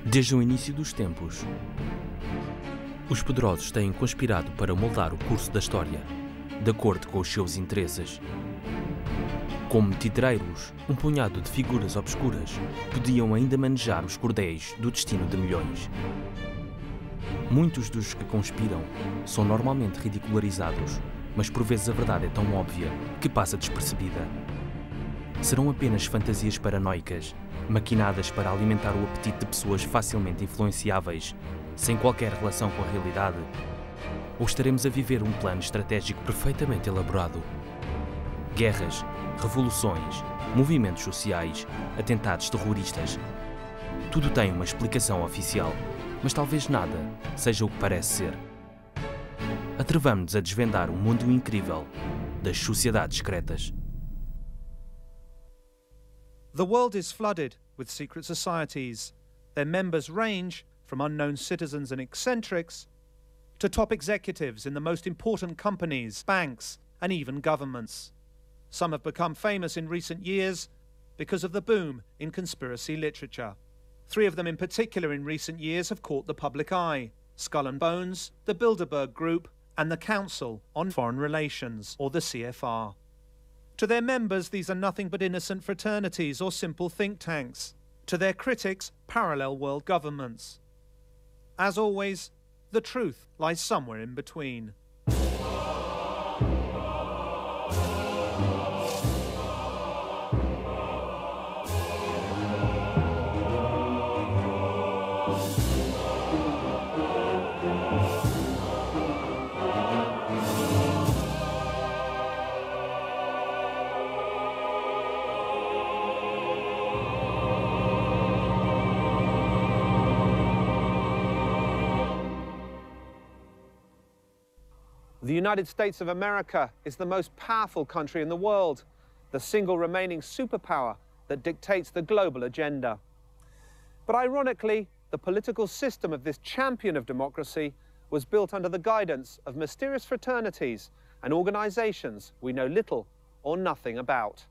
Desde o início dos tempos, os poderosos têm conspirado para moldar o curso da história, de acordo com os seus interesses. Como titereiros, um punhado de figuras obscuras podiam ainda manejar os cordéis do destino de milhões. Muitos dos que conspiram são normalmente ridicularizados, mas por vezes a verdade é tão óbvia que passa despercebida. Serão apenas fantasias paranoicas, maquinadas para alimentar o apetite de pessoas facilmente influenciáveis, sem qualquer relação com a realidade? Ou estaremos a viver um plano estratégico perfeitamente elaborado? Guerras, revoluções, movimentos sociais, atentados terroristas. Tudo tem uma explicação oficial, mas talvez nada seja o que parece ser. Atrevamo-nos a desvendar o mundo incrível das sociedades secretas. The world is flooded with secret societies. Their members range from unknown citizens and eccentrics to top executives in the most important companies, banks, and even governments. Some have become famous in recent years because of the boom in conspiracy literature. 3 of them in particular in recent years have caught the public eye: Skull and Bones, the Bilderberg Group, and the Council on Foreign Relations, or the CFR. To their members, these are nothing but innocent fraternities or simple think tanks. To their critics, parallel world governments. As always, the truth lies somewhere in between. The United States of America is the most powerful country in the world, the single remaining superpower that dictates the global agenda. But ironically, the political system of this champion of democracy was built under the guidance of mysterious fraternities and organizations we know little or nothing about.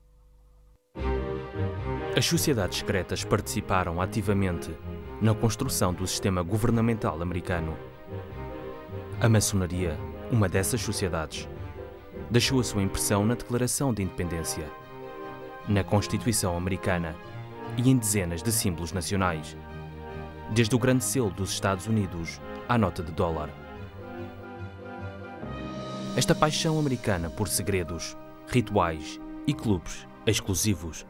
As sociedades secretas participaram ativamente na construção do sistema governamental americano. A maçonaria, uma dessas sociedades, deixou a sua impressão na Declaração de Independência, na Constituição Americana e em dezenas de símbolos nacionais, desde o grande selo dos Estados Unidos à nota de dólar. Esta paixão americana por segredos, rituais e clubes exclusivos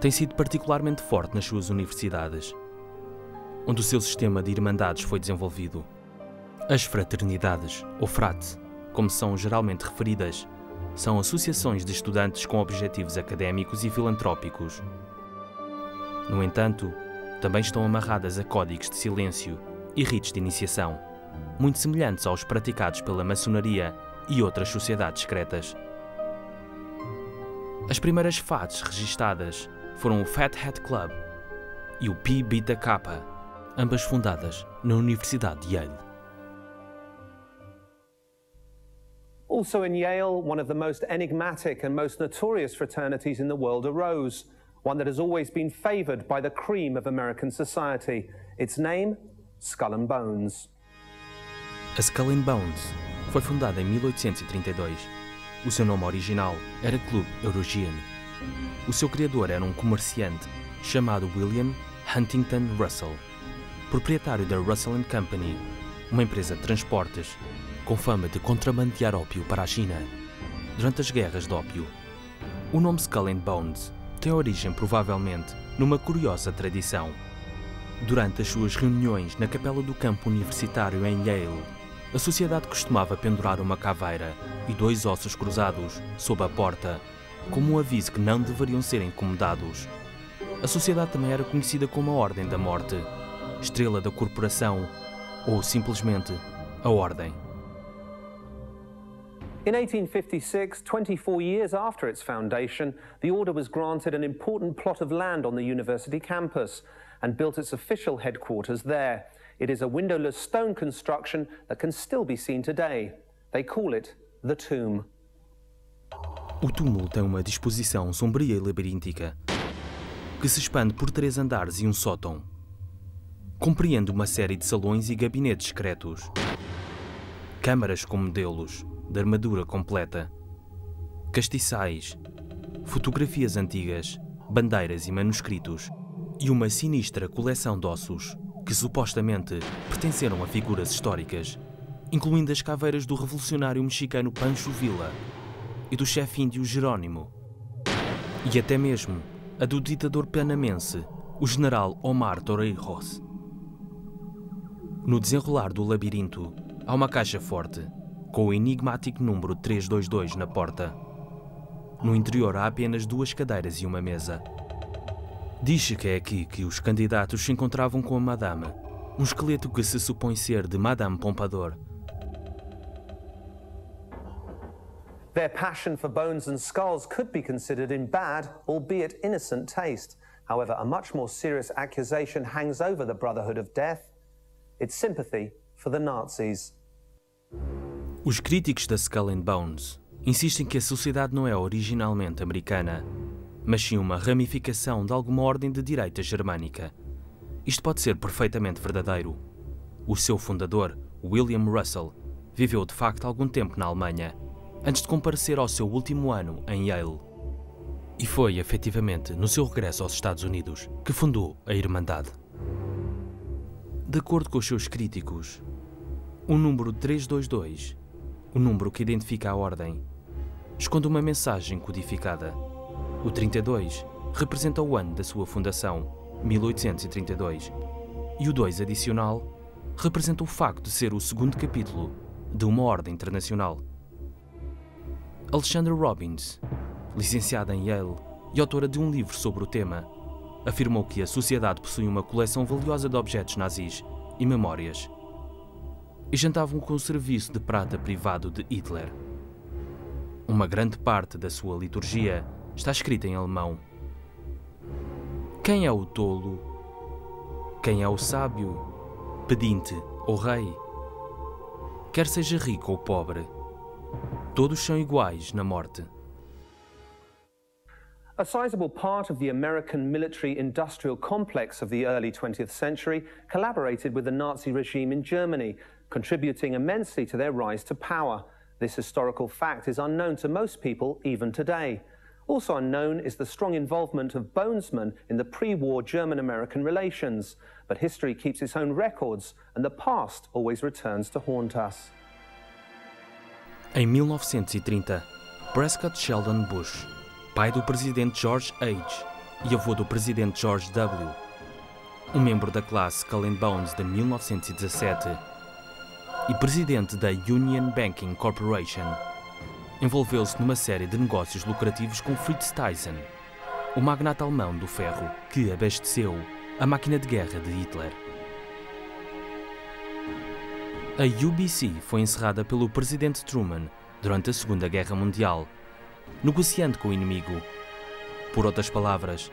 tem sido particularmente forte nas suas universidades, onde o seu sistema de irmandades foi desenvolvido. As fraternidades, ou frate, como são geralmente referidas, são associações de estudantes com objetivos académicos e filantrópicos. No entanto, também estão amarradas a códigos de silêncio e ritos de iniciação, muito semelhantes aos praticados pela maçonaria e outras sociedades secretas. As primeiras FATs registadas foram o Fat Hat Club e o Pi Beta Kappa, ambas fundadas na Universidade de Yale. Also in Yale, one of the most enigmatic and most notorious fraternities in the world arose, one that has always been favored by the cream of American society. Its name, Skull and Bones. A Skull and Bones foi fundada em 1832. O seu nome original era Club European. O seu criador era um comerciante chamado William Huntington Russell, proprietário da Russell & Company, uma empresa de transportes com fama de contrabandear ópio para a China. Durante as guerras de ópio, o nome Skull and Bones tem origem provavelmente numa curiosa tradição. Durante as suas reuniões na capela do campo universitário em Yale, a sociedade costumava pendurar uma caveira e 2 ossos cruzados sob a porta, como um aviso que não deveriam ser incomodados. A sociedade também era conhecida como a Ordem da Morte, Estrela da Corporação ou simplesmente a Ordem. In 1856, 24 years after its foundation, the order was granted an important plot of land on the university campus and built its official headquarters there. It is a windowless stone construction that can still be seen today. They call it the Tomb. O túmulo tem uma disposição sombria e labiríntica, que se expande por 3 andares e um sótão. compreende uma série de salões e gabinetes secretos, câmaras com modelos de armadura completa, castiçais, fotografias antigas, bandeiras e manuscritos, e uma sinistra coleção de ossos que supostamente pertenceram a figuras históricas, incluindo as caveiras do revolucionário mexicano Pancho Villa e do chefe índio Jerónimo, e até mesmo a do ditador panamense, o general Omar Torrijos. No desenrolar do labirinto, há uma caixa forte, com o enigmático número 322 na porta. No interior há apenas 2 cadeiras e uma mesa. Diz-se que é aqui que os candidatos se encontravam com a Madame, um esqueleto que se supõe ser de Madame Pompadour. Their passion for bones and skulls could be considered in bad, albeit innocent taste. However, a much more serious accusation hangs over the Brotherhood of Death. It's sympathy for the Nazis. Os críticos da Skull and Bones insistem que a sociedade não é originalmente americana, mas sim uma ramificação de alguma ordem de direita germânica. Isto pode ser perfeitamente verdadeiro. O seu fundador, William Russell, viveu de facto algum tempo na Alemanha, antes de comparecer ao seu último ano em Yale. E foi, efetivamente, no seu regresso aos Estados Unidos que fundou a Irmandade. De acordo com os seus críticos, o número 322, o número que identifica a ordem, esconde uma mensagem codificada. O 32 representa o ano da sua fundação, 1832, e o 2 adicional representa o facto de ser o segundo capítulo de uma ordem internacional. Alexandra Robbins, licenciada em Yale e autora de um livro sobre o tema, afirmou que a sociedade possui uma coleção valiosa de objetos nazis e memórias, e jantavam com o serviço de prata privado de Hitler. Uma grande parte da sua liturgia está escrita em alemão. Quem é o tolo? Quem é o sábio? Pedinte ou rei? Quer seja rico ou pobre, todos são iguais na morte. A sizable part of the American military-industrial complex of the early 20th century collaborated with the Nazi regime in Germany, contributing immensely to their rise to power. This historical fact is unknown to most people even today. Also unknown is the strong involvement of Bonesmen in the pre-war German-American relations. But history keeps its own records, and the past always returns to haunt us. Em 1930, Prescott Sheldon Bush, pai do presidente George H. e avô do presidente George W., um membro da classe Skull and Bones de 1917 e presidente da Union Banking Corporation, envolveu-se numa série de negócios lucrativos com Fritz Thyssen, o magnata alemão do ferro que abasteceu a máquina de guerra de Hitler. A UBC foi encerrada pelo presidente Truman durante a Segunda Guerra Mundial, negociando com o inimigo. Por outras palavras,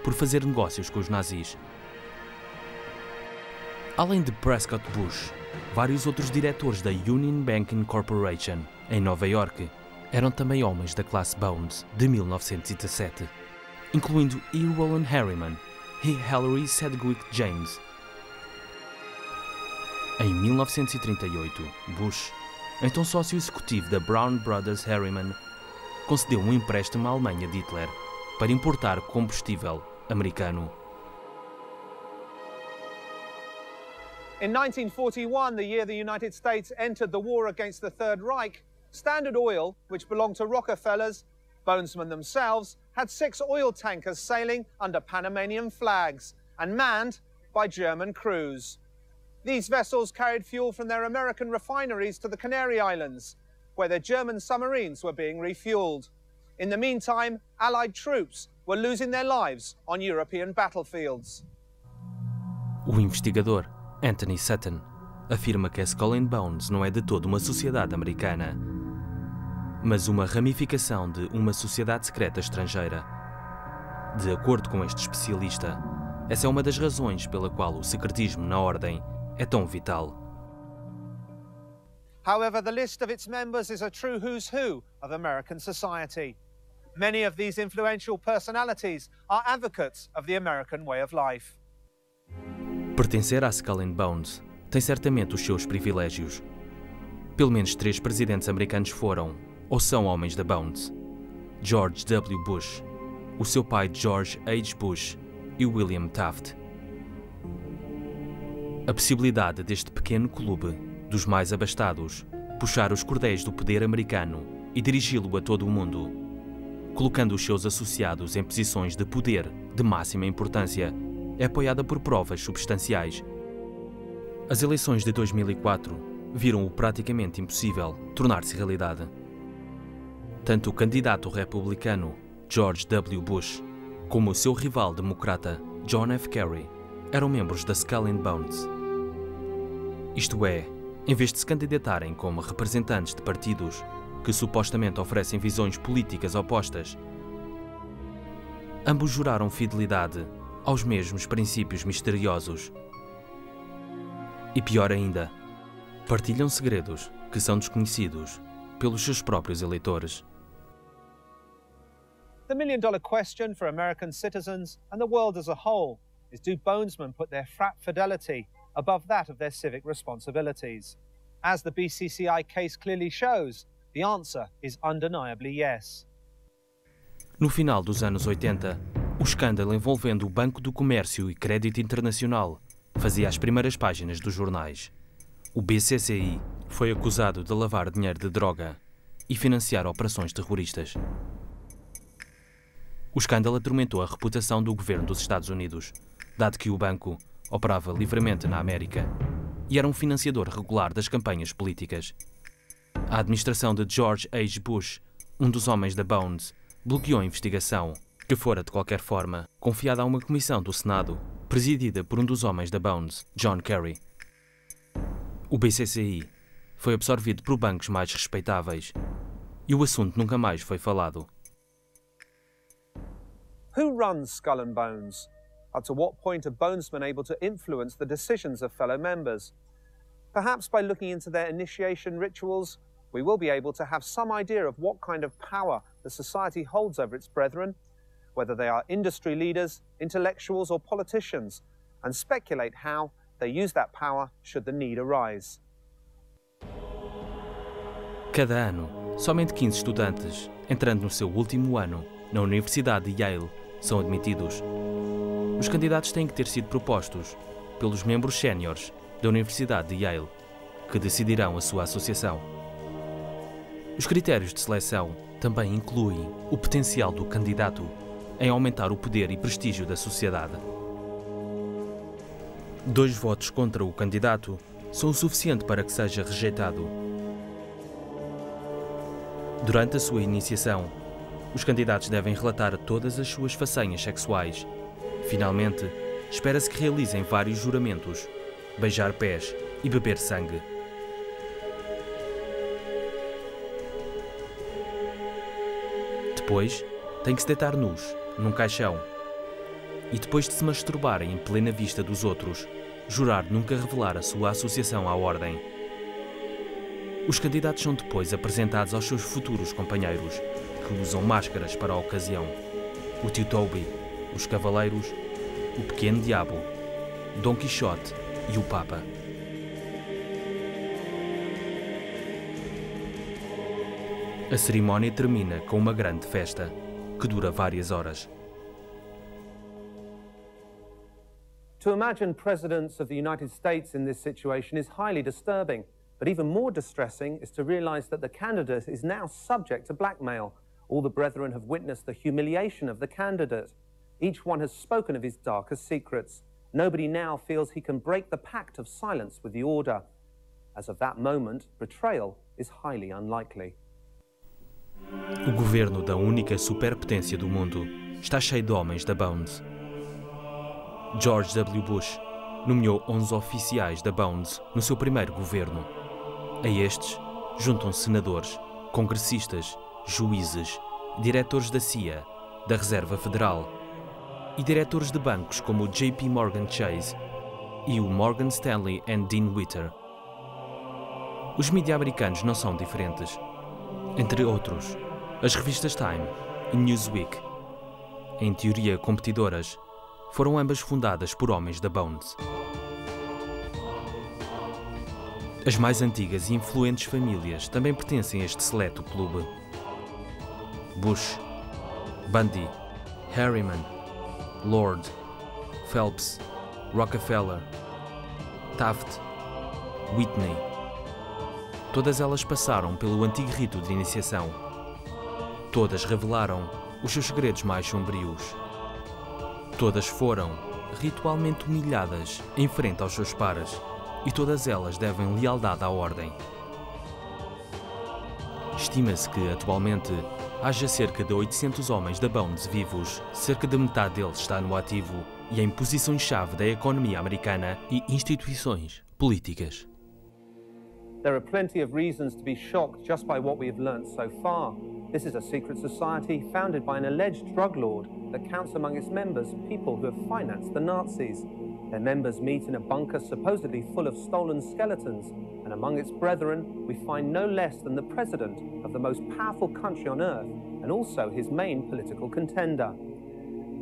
por fazer negócios com os nazis. Além de Prescott Bush, vários outros diretores da Union Banking Corporation, em Nova York, eram também homens da classe Bones de 1917, incluindo E. Roland Harriman e Hilary Sedgwick James. Em 1938, Bush, então sócio executivo da Brown Brothers Harriman, concedeu um empréstimo à Alemanha de Hitler para importar combustível americano. In 1941, the year the United States entered the war against the Third Reich, Standard Oil, which belonged to Rockefellers, Bonesmen themselves, had 6 oil tankers sailing under Panamanian flags and manned by German crews. These vessels carried fuel from their American refineries to the Canary Islands, where their German submarines were being refueled. In the meantime, Allied troops were losing their lives on European battlefields. O investigador Anthony Sutton afirma que a Skull and Bones não é de todo uma sociedade americana, mas uma ramificação de uma sociedade secreta estrangeira. De acordo com este especialista, essa é uma das razões pela qual o secretismo na Ordem é tão vital. However, the list of its members is a true who's who of American society. Many of these influential personalities are advocates of the American way of life. Pertencer à Skull and Bones tem certamente os seus privilégios. Pelo menos 3 presidentes americanos foram, ou são homens da Bones: George W. Bush, o seu pai George H. Bush e William Taft. A possibilidade deste pequeno clube, dos mais abastados, puxar os cordéis do poder americano e dirigi-lo a todo o mundo, colocando os seus associados em posições de poder de máxima importância, é apoiada por provas substanciais. As eleições de 2004 viram-o praticamente impossível tornar-se realidade. Tanto o candidato republicano George W. Bush como o seu rival democrata John F. Kerry eram membros da Skull and Bones. Isto é, em vez de se candidatarem como representantes de partidos que supostamente oferecem visões políticas opostas, ambos juraram fidelidade aos mesmos princípios misteriosos. E pior ainda, partilham segredos que são desconhecidos pelos seus próprios eleitores. The million-dollar question for American citizens and the world as a whole is, do Bonesmen put their frat fidelity above that of their civic responsibilities? As the BCCI case clearly shows, the answer is undeniably yes. No final dos anos 80, o escândalo envolvendo o Banco do Comércio e Crédito Internacional fazia as primeiras páginas dos jornais. O BCCI foi acusado de lavar dinheiro de droga e financiar operações terroristas. O escândalo atormentou a reputação do governo dos Estados Unidos, dado que o banco operava livremente na América e era um financiador regular das campanhas políticas. A administração de George H. Bush, um dos homens da Bones, bloqueou a investigação, que fora de qualquer forma confiada a uma comissão do Senado, presidida por um dos homens da Bones, John Kerry. O BCCI foi absorvido por bancos mais respeitáveis e o assunto nunca mais foi falado. Who runs Skull and Bones? Up to what point are Bonesmen able to influence the decisions of fellow members? Perhaps by looking into their initiation rituals, we will be able to have some idea of what kind of power the society holds over its brethren, whether they are industry leaders, intellectuals or politicians, and speculate how they use that power should the need arise. Cada ano, somente 15 estudantes, entrando no seu último ano na Universidade de Yale, são admitidos. Os candidatos têm que ter sido propostos pelos membros séniores da Universidade de Yale, que decidirão a sua associação. Os critérios de seleção também incluem o potencial do candidato em aumentar o poder e prestígio da sociedade. 2 votos contra o candidato são o suficiente para que seja rejeitado. Durante a sua iniciação, os candidatos devem relatar todas as suas façanhas sexuais. Finalmente, espera-se que realizem vários juramentos, beijar pés e beber sangue. Depois, têm que se deitar nus, num caixão. E depois de se masturbarem em plena vista dos outros, jurar nunca revelar a sua associação à ordem. Os candidatos são depois apresentados aos seus futuros companheiros, que usam máscaras para a ocasião: o tio Toby, os Cavaleiros, o Pequeno Diabo, Dom Quixote e o Papa. A cerimónia termina com uma grande festa, que dura várias horas. To imagine presidents of the United States in this situation is highly disturbing, but even more distressing is to realize that the candidate is now subject to blackmail. All the brethren have witnessed the humiliation of the candidate. Each one has spoken of his darkest secrets. Nobody now feels he can break the pact of silence with the order. As of that moment, betrayal is highly unlikely. O governo da única superpotência do mundo está cheio de homens da Bones. George W. Bush nomeou 11 oficiais da Bones no seu primeiro governo. A estes juntam-se senadores, congressistas, juízes, diretores da CIA, da Reserva Federal e diretores de bancos como o JP Morgan Chase e o Morgan Stanley and Dean Witter. Os mídias americanos não são diferentes. Entre outros, as revistas Time e Newsweek, em teoria competidoras, foram ambas fundadas por homens da Bones. As mais antigas e influentes famílias também pertencem a este seleto clube. Bush, Bundy, Harriman, Lord, Phelps, Rockefeller, Taft, Whitney. Todas elas passaram pelo antigo rito de iniciação. Todas revelaram os seus segredos mais sombrios. Todas foram ritualmente humilhadas em frente aos seus pares, e todas elas devem lealdade à ordem. Estima-se que, atualmente, haja cerca de 800 homens da Bones vivos. Cerca de metade deles está no ativo e em posições-chave da economia americana e instituições políticas. There are plenty of reasons to be shocked just by what we have learnt so far. This is a secret society founded by an alleged drug lord that counts among its members people who have financed the Nazis. Their members meet in a bunker supposedly full of stolen skeletons, and among its brethren we find no less than the president of the most powerful country on earth and also his main political contender.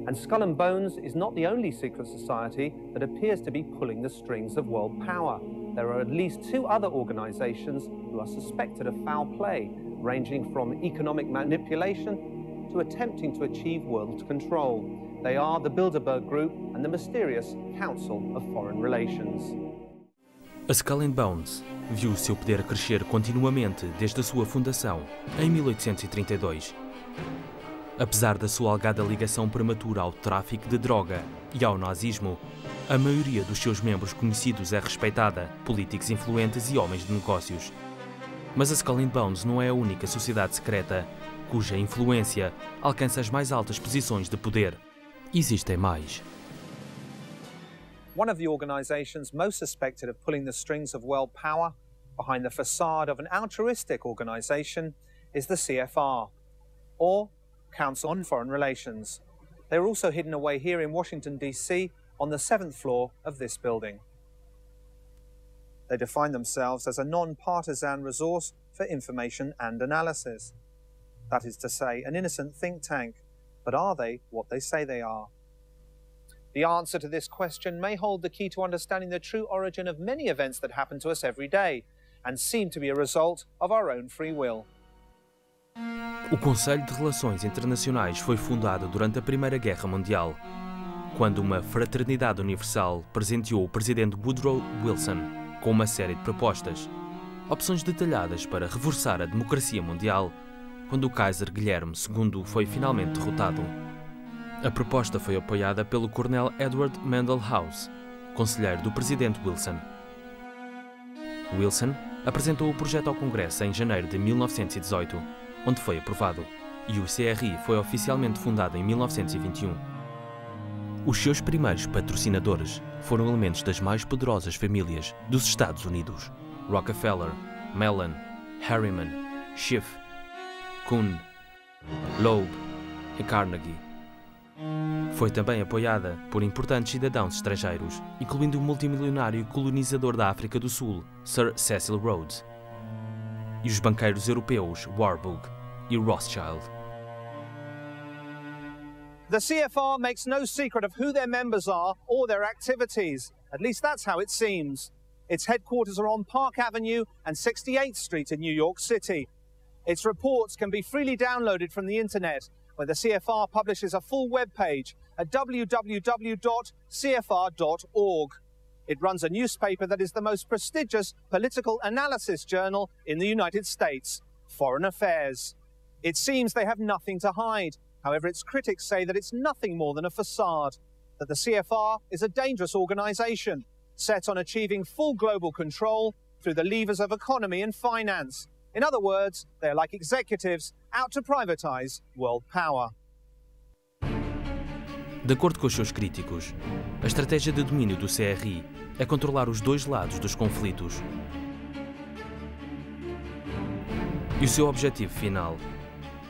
And Skull and Bones is not the only secret society that appears to be pulling the strings of world power. There are at least 2 other organizations who are suspected of foul play, ranging from economic manipulation to attempting to achieve world control. They are the Bilderberg Group and the mysterious Council of Foreign Relations. A Skull and Bones viu o seu poder crescer continuamente desde a sua fundação, em 1832. Apesar da sua alegada ligação prematura ao tráfico de droga e ao nazismo, a maioria dos seus membros conhecidos é respeitada, políticos influentes e homens de negócios. Mas a Skull and Bones não é a única sociedade secreta cuja influência alcança as mais altas posições de poder. Existem mais. One of the organizations most suspected of pulling the strings of world power behind the facade of an altruistic organization is the CFR, or Council on Foreign Relations. They are also hidden away here in Washington, D.C. on the 7th floor of this building. They define themselves as a non-partisan resource for information and analysis. That is to say, an innocent think tank. But are they what they say they are? The answer to this question may hold the key to understanding the true origin of many events that happen to us every day and seem to be a result of our own free will. O Conselho de Relações Internacionais foi fundado durante a Primeira Guerra Mundial, quando uma fraternidade universal presenteou o presidente Woodrow Wilson com uma série de propostas, opções detalhadas para reforçar a democracia mundial, quando o Kaiser Guilherme II foi finalmente derrotado. A proposta foi apoiada pelo coronel Edward Mandell House, conselheiro do presidente Wilson. Wilson apresentou o projeto ao Congresso em janeiro de 1918, onde foi aprovado, e o CRI foi oficialmente fundado em 1921. Os seus primeiros patrocinadores foram elementos das mais poderosas famílias dos Estados Unidos: Rockefeller, Mellon, Harriman, Schiff, Kuhn, Loeb e Carnegie. Foi também apoiada por importantes cidadãos estrangeiros, incluindo o multimilionário colonizador da África do Sul, Sir Cecil Rhodes, e os banqueiros europeus Warburg e Rothschild. The CFR makes no secret of who their members are or their activities. At least that's how it seems. Its headquarters are on Park Avenue and 68th Street in New York City. Its reports can be freely downloaded from the internet, where the CFR publishes a full web page at www.cfr.org. It runs a newspaper that is the most prestigious political analysis journal in the United States, Foreign Affairs. It seems they have nothing to hide. However, its critics say that it's nothing more than a facade, that the CFR is a dangerous organization, set on achieving full global control through the levers of economy and finance. In other words, they're like executives out to privatize world power. De acordo com os seus críticos, a estratégia de domínio do CRI é controlar os dois lados dos conflitos. E o seu objetivo final,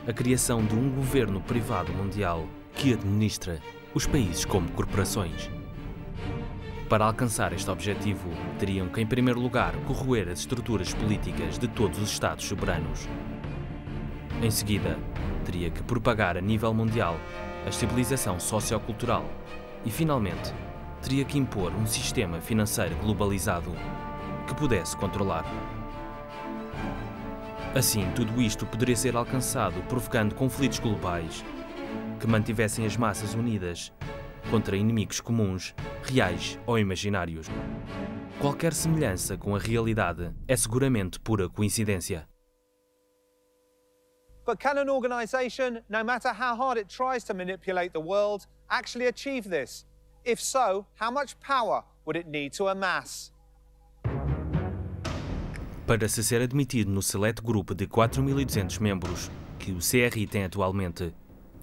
a criação de um governo privado mundial que administra os países como corporações. Para alcançar este objetivo, teriam que, em primeiro lugar, corroer as estruturas políticas de todos os Estados soberanos. Em seguida, teria que propagar a nível mundial a estabilização sociocultural e, finalmente, teria que impor um sistema financeiro globalizado que pudesse controlar. Assim, tudo isto poderia ser alcançado provocando conflitos globais que mantivessem as massas unidas contra inimigos comuns, reais ou imaginários. Qualquer semelhança com a realidade é seguramente pura coincidência. But can an organisation, no matter how hard it tries to manipulate the world, actually achieve this? If so, how much power would it need to amass? Para se ser admitido no seleto grupo de 4.200 membros que o CRI tem atualmente,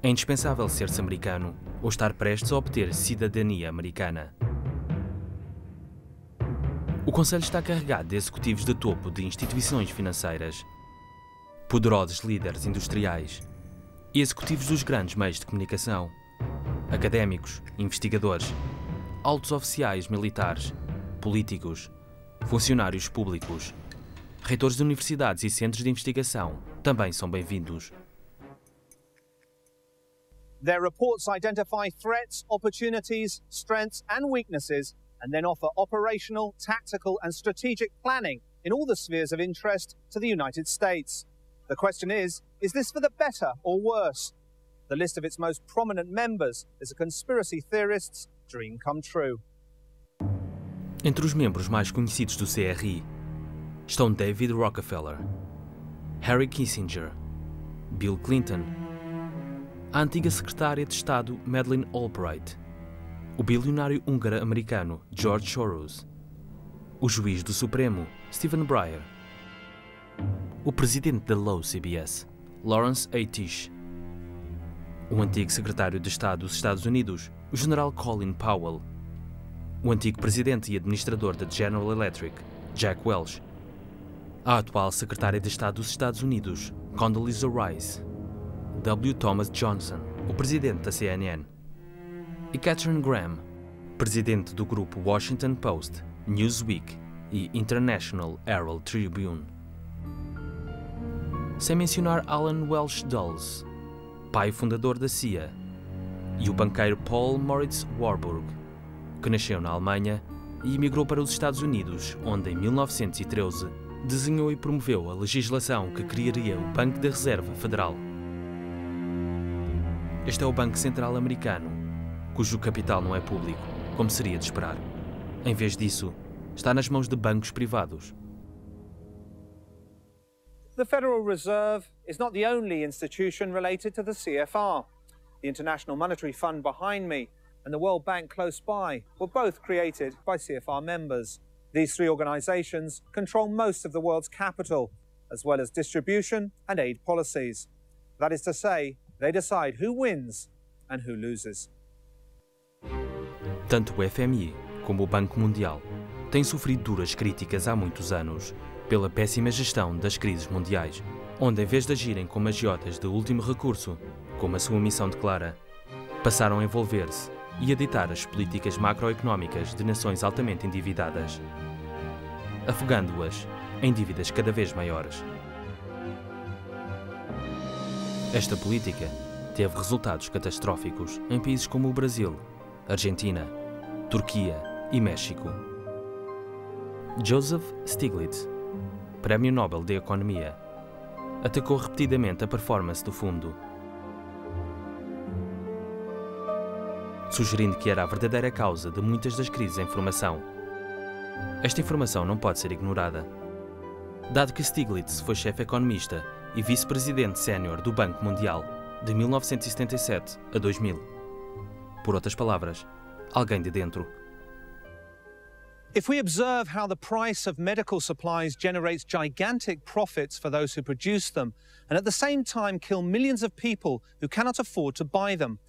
é indispensável ser-se americano ou estar prestes a obter cidadania americana. O Conselho está carregado de executivos de topo de instituições financeiras, poderosos líderes industriais e executivos dos grandes meios de comunicação, académicos, investigadores, altos oficiais militares, políticos, funcionários públicos, reitores de universidades e centros de investigação também são bem-vindos. Their reports identify threats, opportunities, strengths and weaknesses, and then offer operational, tactical and strategic planning in all the spheres of interest to the United States. The question is this for the better or worse? The list of its most prominent members is a conspiracy theorist's dream come true. Entre os membros mais conhecidos do CRI estão David Rockefeller, Henry Kissinger, Bill Clinton, a antiga secretária de Estado Madeleine Albright, o bilionário húngaro-americano George Soros, o juiz do Supremo Stephen Breyer, o presidente da Lowe CBS Lawrence A. Tisch, o antigo secretário de Estado dos Estados Unidos, o general Colin Powell, o antigo presidente e administrador da General Electric, Jack Welch, a atual secretária de Estado dos Estados Unidos, Condoleezza Rice, W. Thomas Johnson, o presidente da CNN, e Katharine Graham, presidente do grupo Washington Post, Newsweek e International Herald Tribune. Sem mencionar Alan Welsh Dulles, pai fundador da CIA, e o banqueiro Paul Moritz Warburg, que nasceu na Alemanha e emigrou para os Estados Unidos, onde, em 1913, desenhou e promoveu a legislação que criaria o Banco da Reserva Federal. Este é o Banco Central americano, cujo capital não é público, como seria de esperar. Em vez disso, está nas mãos de bancos privados. The Federal Reserve is not the only institution related to the CFR. The International Monetary Fund behind me and the World Bank close by were both created by CFR members. These three organisations control most of the world's capital, as well as distribution and aid policies. That is to say, they decide who wins and who loses. Tanto o FMI como o Banco Mundial têm sofrido duras críticas há muitos anos pela péssima gestão das crises mundiais, onde, em vez de agirem como agiotas de último recurso, como a sua missão declara, passaram a envolver-se e a ditar as políticas macroeconómicas de nações altamente endividadas, afogando-as em dívidas cada vez maiores. Esta política teve resultados catastróficos em países como o Brasil, Argentina, Turquia e México. Joseph Stiglitz, Prémio Nobel de Economia, atacou repetidamente a performance do fundo, sugerindo que era a verdadeira causa de muitas das crises em formação. Esta informação não pode ser ignorada, dado que Stiglitz foi chefe economista e vice-presidente sénior do Banco Mundial de 1977 a 2000. Por outras palavras, alguém de dentro. If we observe how the price of medical supplies generates gigantic profits for those who produce them, and at the same time kill millions of people who cannot afford to buy them,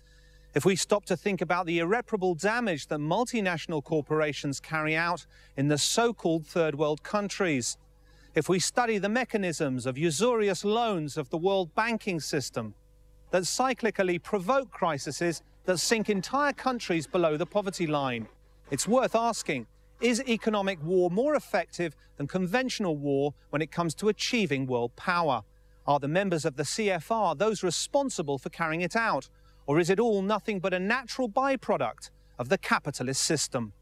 if we stop to think about the irreparable damage that multinational corporations carry out in the so-called third world countries, if we study the mechanisms of usurious loans of the world banking system that cyclically provoke crises that sink entire countries below the poverty line, it's worth asking, is economic war more effective than conventional war when it comes to achieving world power? Are the members of the CFR those responsible for carrying it out? Or is it all nothing but a natural byproduct of the capitalist system?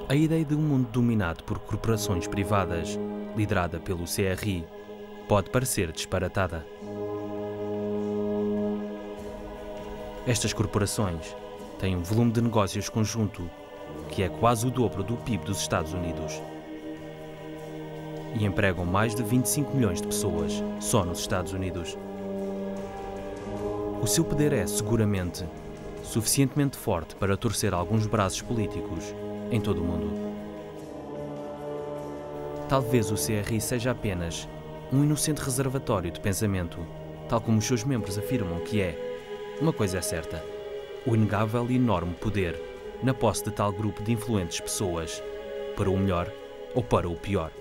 A ideia de um mundo dominado por corporações privadas, liderada pelo CRI, pode parecer disparatada. Estas corporações têm um volume de negócios conjunto que é quase o dobro do PIB dos Estados Unidos e empregam mais de 25 milhões de pessoas só nos Estados Unidos. O seu poder é, seguramente, suficientemente forte para torcer alguns braços políticos em todo o mundo. Talvez o CRI seja apenas um inocente reservatório de pensamento, tal como os seus membros afirmam que é. Uma coisa é certa: o inegável e enorme poder na posse de tal grupo de influentes pessoas, para o melhor ou para o pior.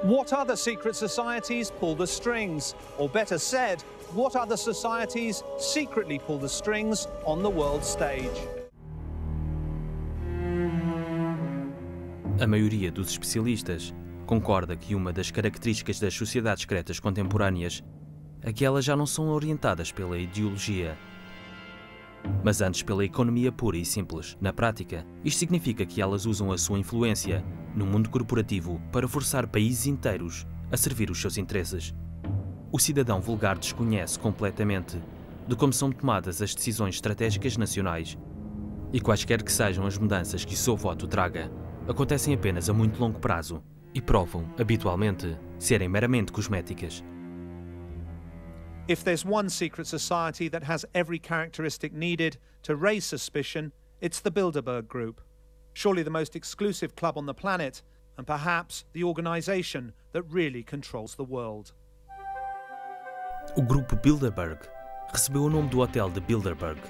What other secret societies pull the strings? Or better said, what other societies secretly pull the strings on the world stage? A maioria dos especialistas concorda que uma das características das sociedades secretas contemporâneas é que elas já não são orientadas pela ideologia, mas antes pela economia pura e simples. Na prática, isto significa que elas usam a sua influência no mundo corporativo para forçar países inteiros a servir os seus interesses. O cidadão vulgar desconhece completamente de como são tomadas as decisões estratégicas nacionais e quaisquer que sejam as mudanças que o seu voto traga, acontecem apenas a muito longo prazo e provam, habitualmente, serem meramente cosméticas. If there's one secret society that has every characteristic needed to raise suspicion, it's the Bilderberg Group. Surely the most exclusive club on the planet, and perhaps the organization that really controls the world. O grupo Bilderberg recebeu o nome do hotel de Bilderberg,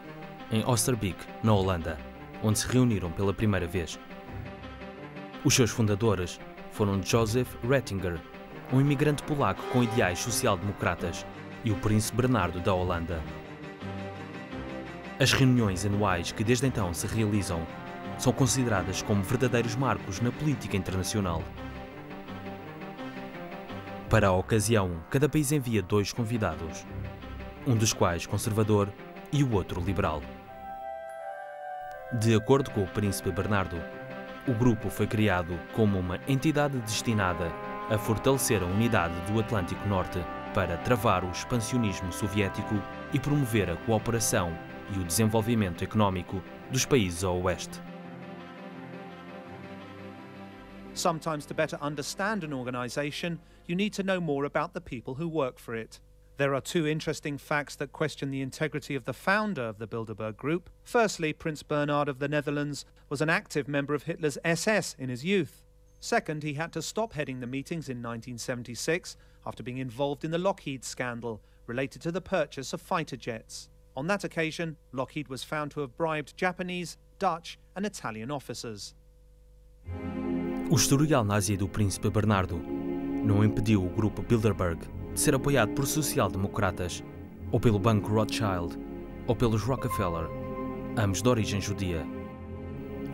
em Oosterbeek, na Holanda, onde se reuniram pela primeira vez. Os seus fundadores foram Joseph Ratzinger, um imigrante polaco com ideais social-democratas, e o príncipe Bernardo da Holanda. As reuniões anuais que desde então se realizam são consideradas como verdadeiros marcos na política internacional. Para a ocasião, cada país envia 2 convidados, um dos quais conservador e o outro liberal. De acordo com o príncipe Bernardo, o grupo foi criado como uma entidade destinada a fortalecer a unidade do Atlântico Norte para travar o expansionismo soviético e promover a cooperação e o desenvolvimento económico dos países a oeste. Sometimes to better understand an organization, you need to know more about the people who work for it. There are 2 interesting facts that question the integrity of the founder of the Bilderberg Group. Firstly, Prince Bernhard of the Netherlands was an active member of Hitler's SS in his youth. Second, he had to stop heading the meetings in 1976 after being involved in the Lockheed scandal related to the purchase of fighter jets. On that occasion, Lockheed was found to have bribed Japanese, Dutch and Italian officers. O historial nazi do príncipe Bernardo não impediu o grupo Bilderberg de ser apoiado por social-democratas, ou pelo Banco Rothschild, ou pelos Rockefeller, ambos de origem judia.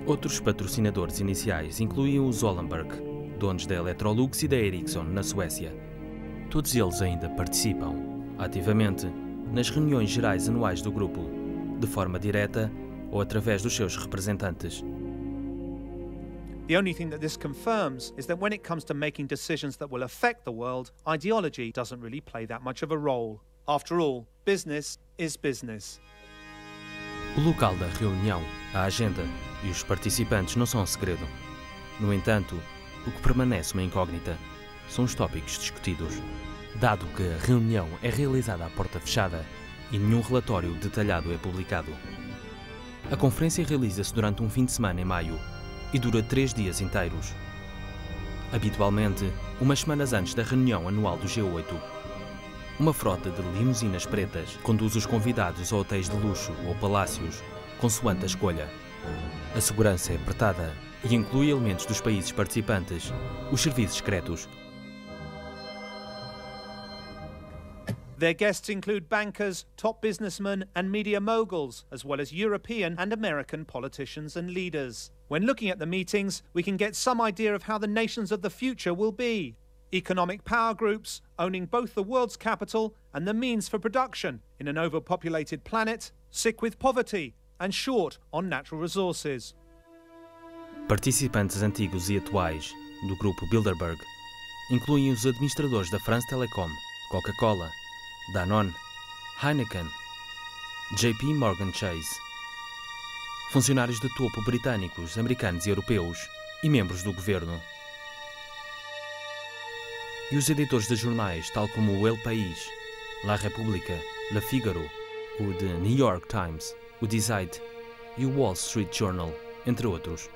Outros patrocinadores iniciais incluíam os Wallenberg, donos da Electrolux e da Ericsson, na Suécia. Todos eles ainda participam, ativamente, nas reuniões gerais anuais do grupo, de forma direta ou através dos seus representantes. The only thing that this confirms is that when it comes to making decisions that will affect the world, ideology doesn't really play that much of a role. After all, business is business. O local da reunião, a agenda e os participantes não são um segredo. No entanto, o que permanece uma incógnita são os tópicos discutidos. Dado que a reunião é realizada à porta fechada e nenhum relatório detalhado é publicado. A conferência realiza-se durante um fim de semana em maio e dura 3 dias inteiros. Habitualmente, umas semanas antes da reunião anual do G8, uma frota de limusinas pretas conduz os convidados a hotéis de luxo ou palácios, consoante a escolha. A segurança é apertada e inclui elementos dos países participantes, os serviços secretos. Their guests include bankers, top businessmen and media moguls, as well as European and American politicians and leaders. When looking at the meetings, we can get some idea of how the nations of the future will be. Economic power groups owning both the world's capital and the means for production in an overpopulated planet, sick with poverty and short on natural resources. Participantes antigos e atuais do grupo Bilderberg incluem os administradores da France Telecom, Coca-Cola, Danone, Heineken, JP Morgan Chase, funcionários de topo britânicos, americanos e europeus e membros do governo. E os editores de jornais, tal como o El País, La Repubblica, Le Figaro, o The New York Times, o Die Zeit e o Wall Street Journal, entre outros.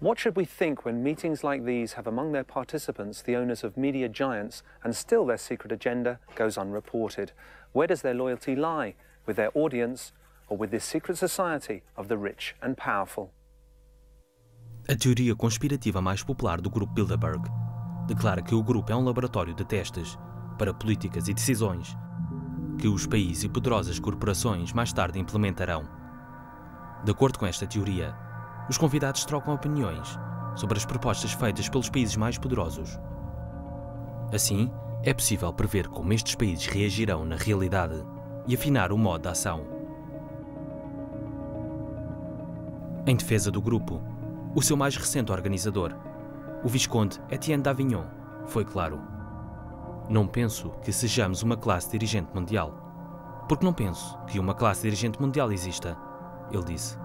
What should we think when meetings like these have among their participants the owners of media giants and still their secret agenda goes unreported? Where does their loyalty lie? With their audience or with this secret society of the rich and powerful? A teoria conspirativa mais popular do grupo Bilderberg declara que o grupo é um laboratório de testes para políticas e decisões que os países e poderosas corporações mais tarde implementarão. De acordo com esta teoria, os convidados trocam opiniões sobre as propostas feitas pelos países mais poderosos. Assim, é possível prever como estes países reagirão na realidade e afinar o modo de ação. Em defesa do grupo, o seu mais recente organizador, o Visconde Etienne d'Avignon, foi claro: "Não penso que sejamos uma classe dirigente mundial, porque não penso que uma classe dirigente mundial exista", ele disse.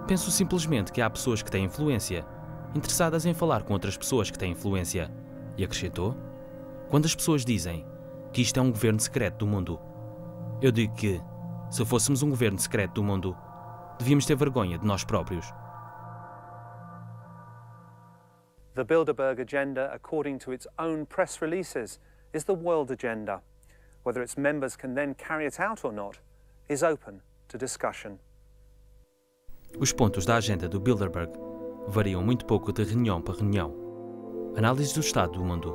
"Penso simplesmente que há pessoas que têm influência, interessadas em falar com outras pessoas que têm influência", e acrescentou: "Quando as pessoas dizem que isto é um governo secreto do mundo, eu digo que, se fôssemos um governo secreto do mundo, devíamos ter vergonha de nós próprios." The Bilderberg agenda, according to its own press releases, is the world agenda. Whether its members can then carry it out or not is open to discussion. Os pontos da agenda do Bilderberg variam muito pouco de reunião para reunião. Análise do estado do mundo.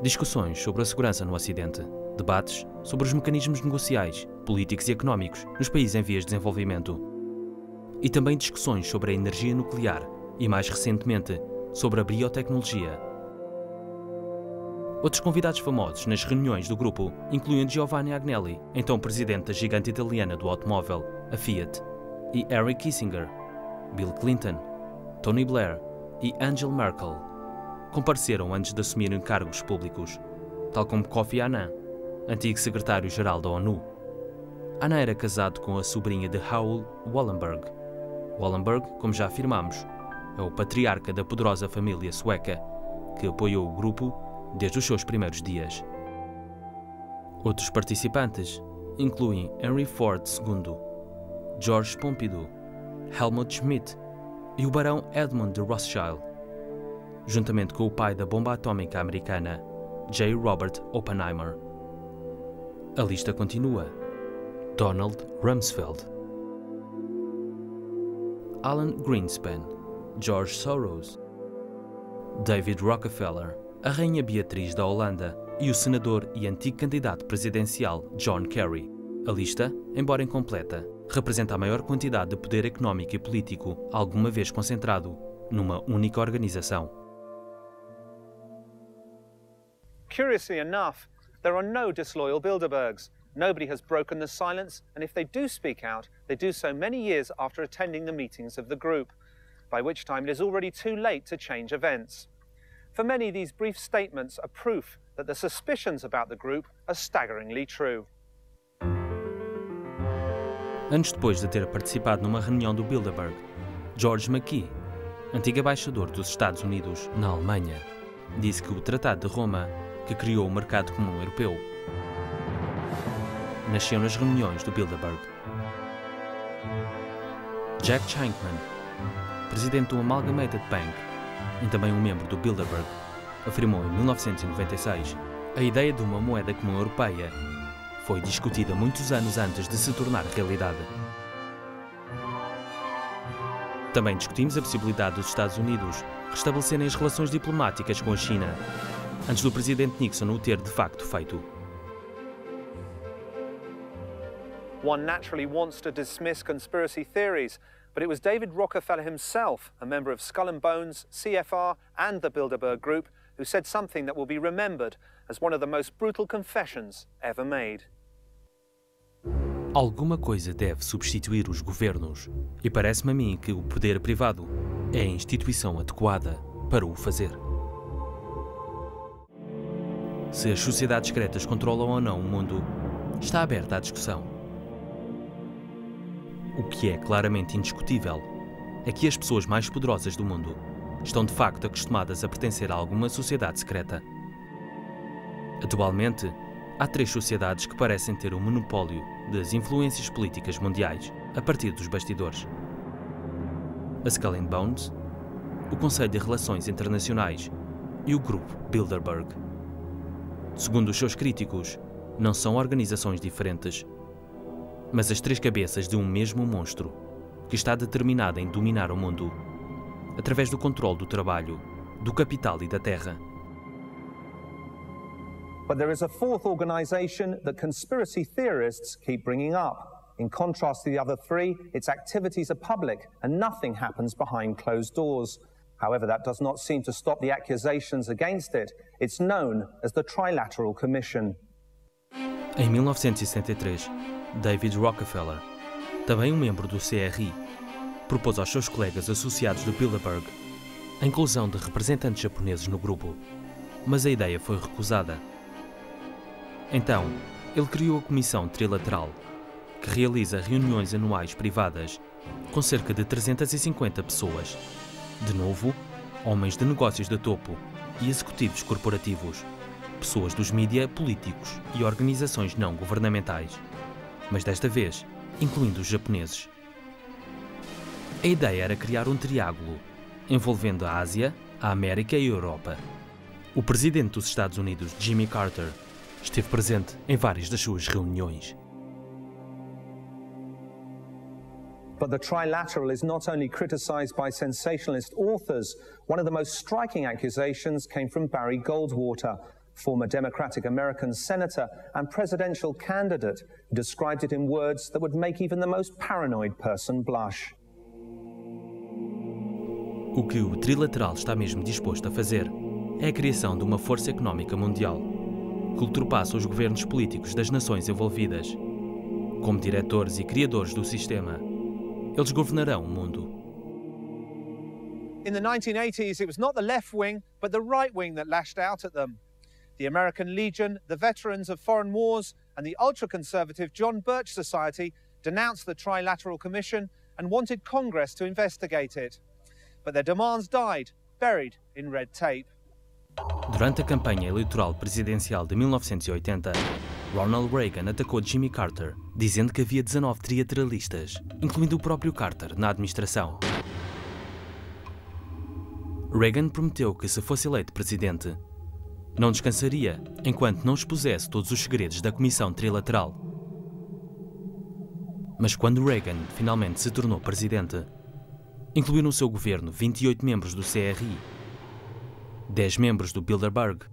Discussões sobre a segurança no Ocidente. Debates sobre os mecanismos negociais, políticos e económicos nos países em vias de desenvolvimento. E também discussões sobre a energia nuclear e, mais recentemente, sobre a biotecnologia. Outros convidados famosos nas reuniões do grupo incluem Giovanni Agnelli, então presidente da gigante italiana do automóvel, a Fiat, e Henry Kissinger, Bill Clinton, Tony Blair e Angela Merkel compareceram antes de assumirem cargos públicos, tal como Kofi Annan, antigo secretário-geral da ONU. Annan era casado com a sobrinha de Raoul Wallenberg. Wallenberg, como já afirmamos, é o patriarca da poderosa família sueca que apoiou o grupo desde os seus primeiros dias. Outros participantes incluem Henry Ford II, Georges Pompidou, Helmut Schmidt e o barão Edmund de Rothschild, juntamente com o pai da bomba atómica americana, J. Robert Oppenheimer. A lista continua. Donald Rumsfeld, Alan Greenspan, George Soros, David Rockefeller, a Rainha Beatriz da Holanda e o senador e antigo candidato presidencial John Kerry. A lista, embora incompleta, representa a maior quantidade de poder económico e político alguma vez concentrado numa única organização. Curiously enough, there are no disloyal Bilderbergs. Nobody has broken the silence, and if they do speak out, they do so many years after attending the meetings of the group, by which time it is already too late to change events. For many, these brief statements are proof that the suspicions about the group are staggeringly true. Anos depois de ter participado numa reunião do Bilderberg, George McKee, antigo embaixador dos Estados Unidos na Alemanha, disse que o Tratado de Roma, que criou o mercado comum europeu, nasceu nas reuniões do Bilderberg. Jack Shankman, presidente do Amalgamated Bank e também um membro do Bilderberg, afirmou em 1996: "A ideia de uma moeda comum europeia foi discutida muitos anos antes de se tornar realidade." Também discutimos a possibilidade dos Estados Unidos restabelecerem as relações diplomáticas com a China, antes do presidente Nixon o ter de facto feito. One naturally wants to dismiss conspiracy theories, but it was David Rockefeller himself, a member of Skull and Bones, CFR and the Bilderberg Group, who said something that will be remembered as one of the most brutal confessions ever made. Alguma coisa deve substituir os governos, e parece-me a mim que o poder privado é a instituição adequada para o fazer. Se as sociedades secretas controlam ou não o mundo, está aberta à discussão. O que é claramente indiscutível é que as pessoas mais poderosas do mundo estão de facto acostumadas a pertencer a alguma sociedade secreta. Atualmente, há 3 sociedades que parecem ter o monopólio das influências políticas mundiais a partir dos bastidores. A Skull and Bones, o Conselho de Relações Internacionais e o Grupo Bilderberg. Segundo os seus críticos, não são organizações diferentes, mas as 3 cabeças de um mesmo monstro que está determinado em dominar o mundo através do controle do trabalho, do capital e da terra. But there is a 4th organization that conspiracy theorists keep bringing up. In contrast to the other 3, its activities are public and nothing happens behind closed doors. However, that does not seem to stop the accusations against it. It's known as the Trilateral Commission. Em 1973, David Rockefeller, também um membro do CRI, propôs aos seus colegas associados do Bilderberg a inclusão de representantes japoneses no grupo, mas a ideia foi recusada. Então, ele criou a Comissão Trilateral, que realiza reuniões anuais privadas com cerca de 350 pessoas. De novo, homens de negócios de topo e executivos corporativos, pessoas dos mídia, políticos e organizações não governamentais, mas desta vez incluindo os japoneses. A ideia era criar um triângulo envolvendo a Ásia, a América e a Europa. O presidente dos Estados Unidos, Jimmy Carter, esteve presente em várias das suas reuniões. But the Trilateral is not only criticized by sensationalist authors. One of the most striking accusations came from Barry Goldwater, former Democratic American senator and presidential candidate, who described it in words that would make even the most paranoid person blush. O que o Trilateral está mesmo disposto a fazer é a criação de uma força económica mundial que ultrapassa os governos políticos das nações envolvidas. Como diretores e criadores do sistema, eles governarão o mundo. In the 1980s, it was not the left wing, but the right wing that lashed out at them. The American Legion, the Veterans of Foreign Wars, and the ultra-conservative John Birch Society denounced the Trilateral Commission and wanted Congress to investigate it. But their demands died, buried in red tape. Durante a campanha eleitoral presidencial de 1980, Ronald Reagan atacou Jimmy Carter, dizendo que havia 19 trilateralistas, incluindo o próprio Carter, na administração. Reagan prometeu que, se fosse eleito presidente, não descansaria enquanto não expusesse todos os segredos da Comissão Trilateral. Mas quando Reagan finalmente se tornou presidente, incluiu no seu governo 28 membros do CRI, 10 membros do Bilderberg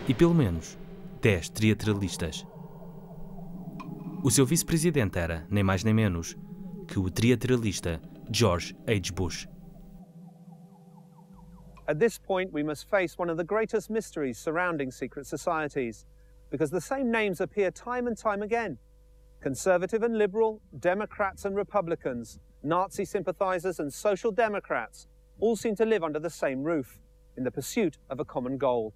e pelo menos 10 trilateralistas. O seu vice-presidente era, nem mais nem menos, que o trilateralista George H. Bush. At this point, we must face one of the greatest mysteries surrounding secret societies, because the same names appear time and time again. Conservative and liberal, Democrats and Republicans, Nazi sympathizers and social democrats all seem to live under the same roof, in the pursuit of a common goal.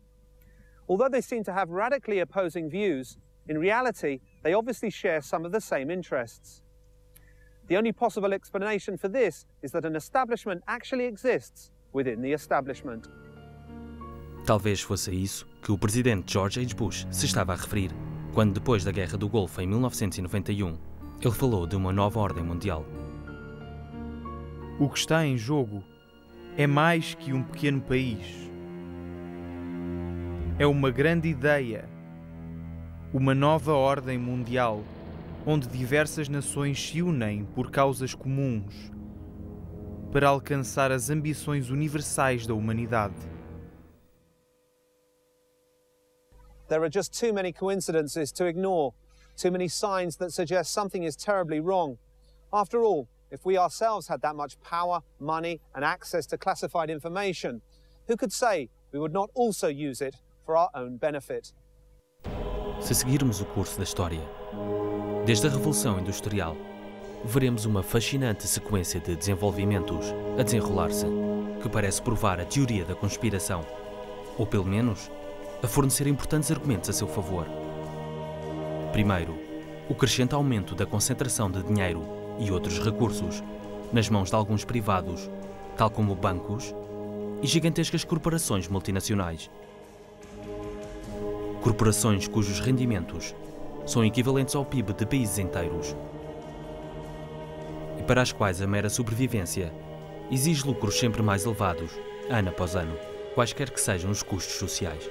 Although they seem to have radically opposing views, in reality, they obviously share some of the same interests. The only possible explanation for this is that an establishment actually exists within the establishment. Talvez fosse a isso que o presidente George H. Bush se estava a referir, quando depois da Guerra do Golfo em 1991, ele falou de uma nova ordem mundial. O que está em jogo é mais que um pequeno país. É uma grande ideia, uma nova ordem mundial, onde diversas nações se unem por causas comuns, para alcançar as ambições universais da humanidade. There are just too many coincidences to ignore, too many signs that suggest something is terribly wrong. After all, if we ourselves had that much power, money, and access to classified information, who could say we would not also use it for our own benefit. Se seguirmos o curso da história, desde a Revolução Industrial, veremos uma fascinante sequência de desenvolvimentos a desenrolar-se, que parece provar a teoria da conspiração, ou pelo menos, a fornecer importantes argumentos a seu favor. Primeiro, o crescente aumento da concentração de dinheiro e outros recursos nas mãos de alguns privados, tal como bancos e gigantescas corporações multinacionais. Corporações cujos rendimentos são equivalentes ao PIB de países inteiros e para as quais a mera sobrevivência exige lucros sempre mais elevados, ano após ano, quaisquer que sejam os custos sociais.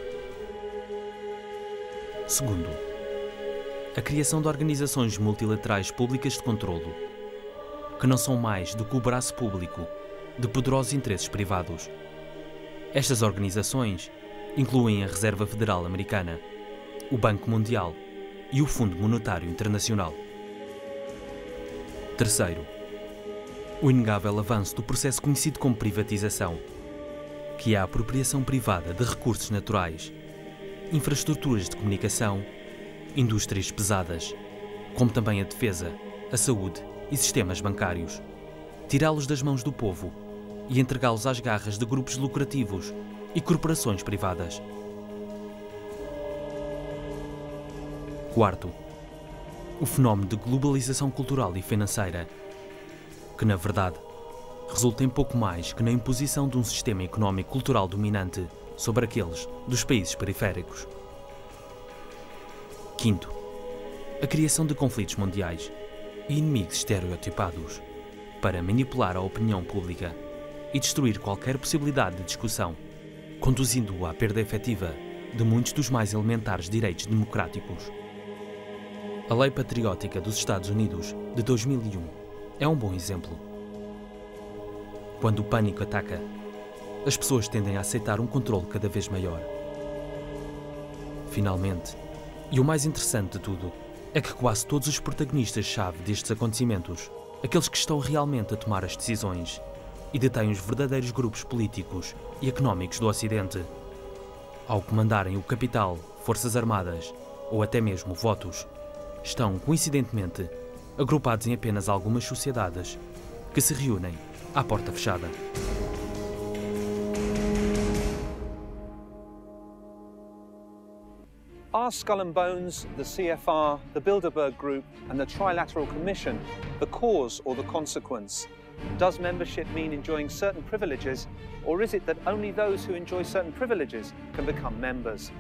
Segundo, a criação de organizações multilaterais públicas de controlo, que não são mais do que o braço público de poderosos interesses privados. Estas organizações incluem a Reserva Federal Americana, o Banco Mundial e o Fundo Monetário Internacional. Terceiro, o inegável avanço do processo conhecido como privatização, que é a apropriação privada de recursos naturais, infraestruturas de comunicação, indústrias pesadas, como também a defesa, a saúde e sistemas bancários, tirá-los das mãos do povo e entregá-los às garras de grupos lucrativos e corporações privadas. Quarto, o fenómeno de globalização cultural e financeira, que na verdade resulta em pouco mais que na imposição de um sistema económico-cultural dominante sobre aqueles dos países periféricos. Quinto, a criação de conflitos mundiais e inimigos estereotipados para manipular a opinião pública e destruir qualquer possibilidade de discussão, conduzindo à perda efetiva de muitos dos mais elementares direitos democráticos. A Lei Patriótica dos Estados Unidos, de 2001, é um bom exemplo. Quando o pânico ataca, as pessoas tendem a aceitar um controle cada vez maior. Finalmente, e o mais interessante de tudo, é que quase todos os protagonistas-chave destes acontecimentos, aqueles que estão realmente a tomar as decisões e detêm os verdadeiros grupos políticos e económicos do Ocidente, ao comandarem o capital, forças armadas ou até mesmo votos, estão, coincidentemente, agrupados em apenas algumas sociedades que se reúnem à porta fechada. Are Skull and Bones, the CFR, the Bilderberg Group and the Trilateral Commission the cause or the consequence? Does membership mean enjoying certain privileges, or is it that only those who enjoy certain privileges can become members?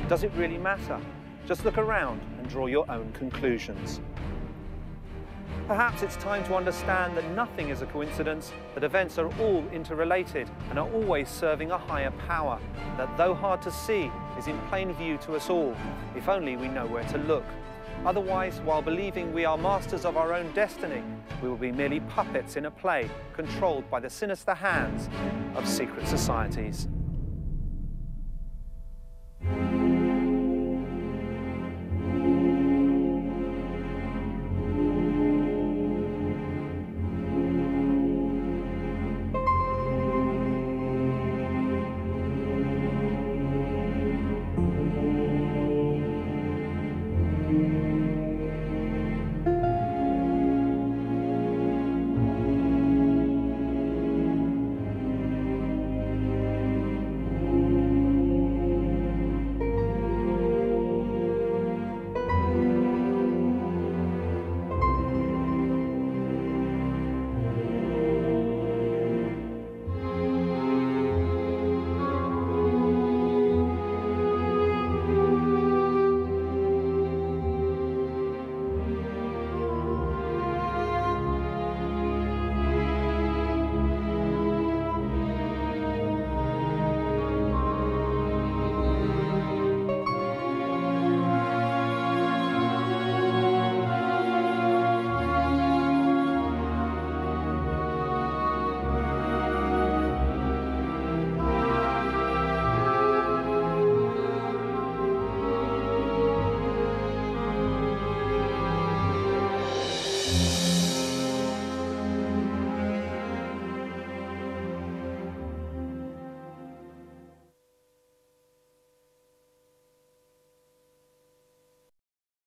Does it really matter? Just look around and draw your own conclusions. Perhaps it's time to understand that nothing is a coincidence, that events are all interrelated and are always serving a higher power, that though hard to see, is in plain view to us all, if only we know where to look. Otherwise, while believing we are masters of our own destiny, we will be merely puppets in a play controlled by the sinister hands of secret societies.